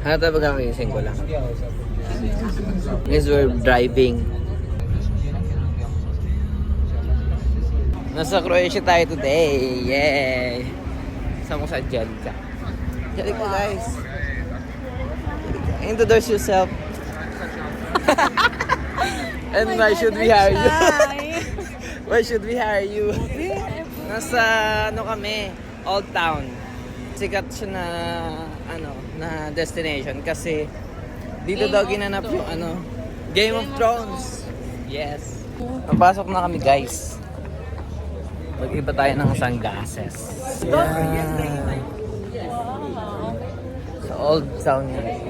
Ano tayo pagkakagising ko lang? Guys, we're driving. Nasa Croatia tayo today. Yay! Sama ko sa Angelica. Angelica, guys. Introduce yourself. And why should we hire you? Why should we hire you? Nasa ano kami, Old Town. Sikat siya na na destination kasi dito daw ginanap yung Game of Thrones. Yes. Papasok na kami, guys. Mag-iba tayo ng sunglasses. Yeah. Sa Old Town yan.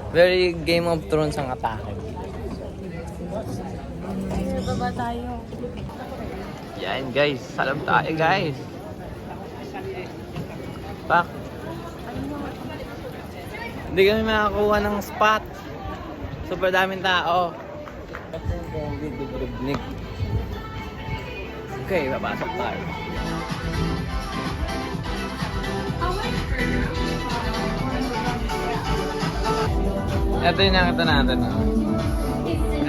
Very Game of Thrones ang atake. Baba tayo. Yan, guys. Salam tayo, guys. Pak. Hindi kami makakuha ng spot. Super daming tao. Okay, papasok tayo. Ito yung nakita natin.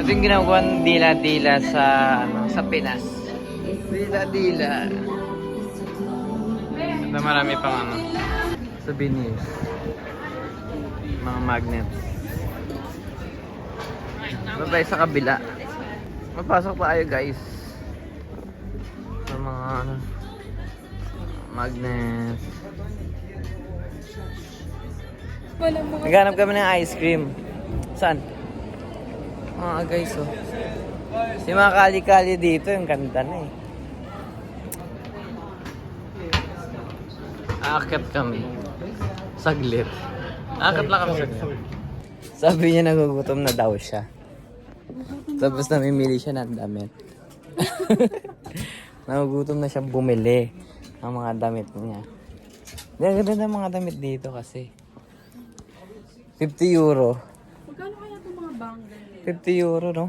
Ito yung ginagawa ng dila-dila sa Pinas. Dila-dila. Ito marami pang souvenirs. Mga magnets. Babay sa kabila. Mapasok pa kayo, guys. Sa mga magnets. Naghanap kami ng ice cream. Saan? Guys, oh. Si mga kali-kali dito, yung ganda na eh. Aakyat kami. Saglit. Aakyat lang kami saglit. Sabi niya nagugutom na daw siya. Tapos namimili siya ng damit. Nagugutom na siyang bumili ng mga damit niya. Ganda ng mga damit dito kasi. 50 euro. Magkano kaya itong mga banggal? 50 euro, no?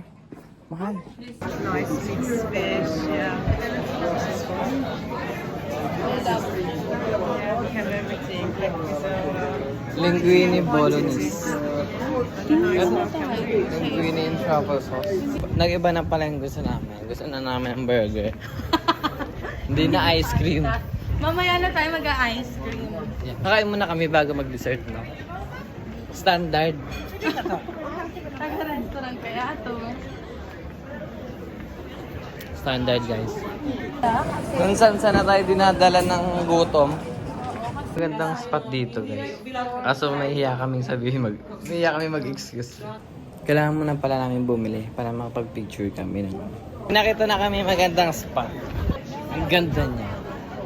Mahal. Nice mixed fish, yeah. We have everything. Linguine bolognese. Linguine in truffle sauce. Nag-iba na pala yung gusto namin. Gusto na namin ng burger. Hindi na ice cream. Mamaya na tayo mag-ice cream. Yeah. Kakain muna kami bago mag-dessert, no? Standard. Taga-restaurant kaya ito. Standard, guys. Kung saan na tayo dinadala ng gutom. Magandang spot dito, guys. Kaso mahihiya kaming sabihin mahihiya kami mag-excuse. Kailangan muna pala namin bumili para makapag-picture kami naman. Nakita na kami magandang spot. Ang ganda niya.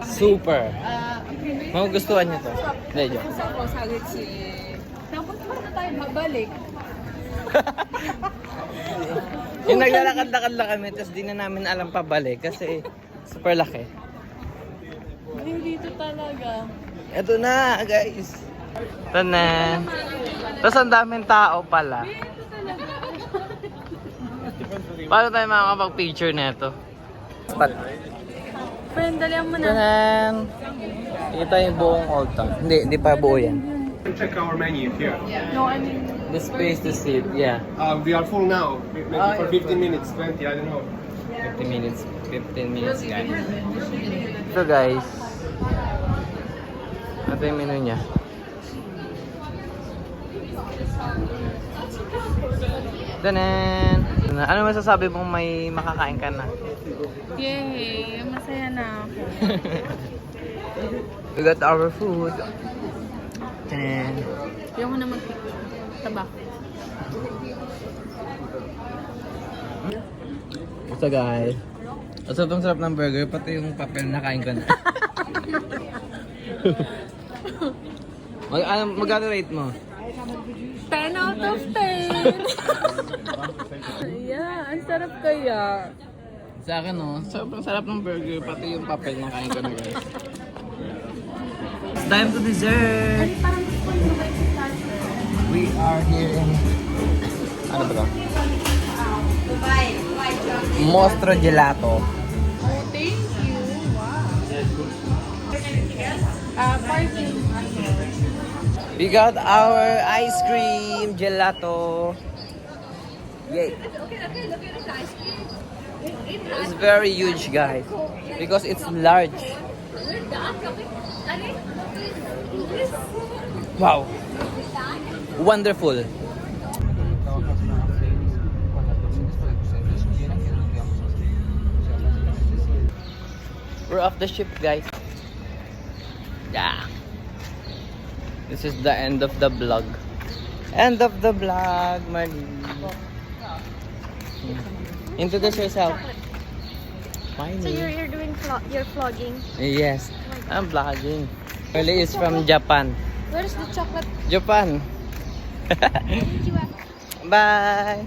Super. Magugustuhan niyo to. Hindi, joke. Tapos na tayo magbalik. Yung naglalakad-lakad lang kami, tapos di na namin alam pabalik kasi super laki. Hindi dito talaga. Ito na, guys. Ito na. Tapos ang daming tao pala. Paano tayo makakapag-picture na ito? Spot. Friend, dalihan mo na. Tanan! Kita yung buong Old Town. Hindi pa buo yan. Check our menu here. No, I mean... The space to sit, yeah. We are full now. Maybe for 15 minutes, 20, I don't know. 15 minutes, guys. So, guys. Ito yung menu niya. Tanan! Ano masasabi mong may makakain ka na? Yay! Masaya na ako. We got our food. Tanan! Ayaw ko na mag-tabak. So guys, sobrang sarap ng burger, pati yung papel na kain ko na. Magkano rate mo? 10 out of 10! Yeah, ang sarap kaya. Sa akin sobrang sarap ng burger, pati yung papel na kain ko na, guys. It's time to dessert! We are here in... Ano ba ito? Mostro Gelato. Oh, thank you. Wow. Parking. We got our ice cream gelato. Yay. It's very huge, guys, because it's large. Wow. Wonderful. We're off the ship, guys. Yeah. This is the end of the vlog. End of the vlog, Marley. Introduce yourself. Marley. So you're doing you're vlogging. Yes, I'm vlogging. Marley is from Japan. Where's the chocolate? Japan. Thank you. Bye.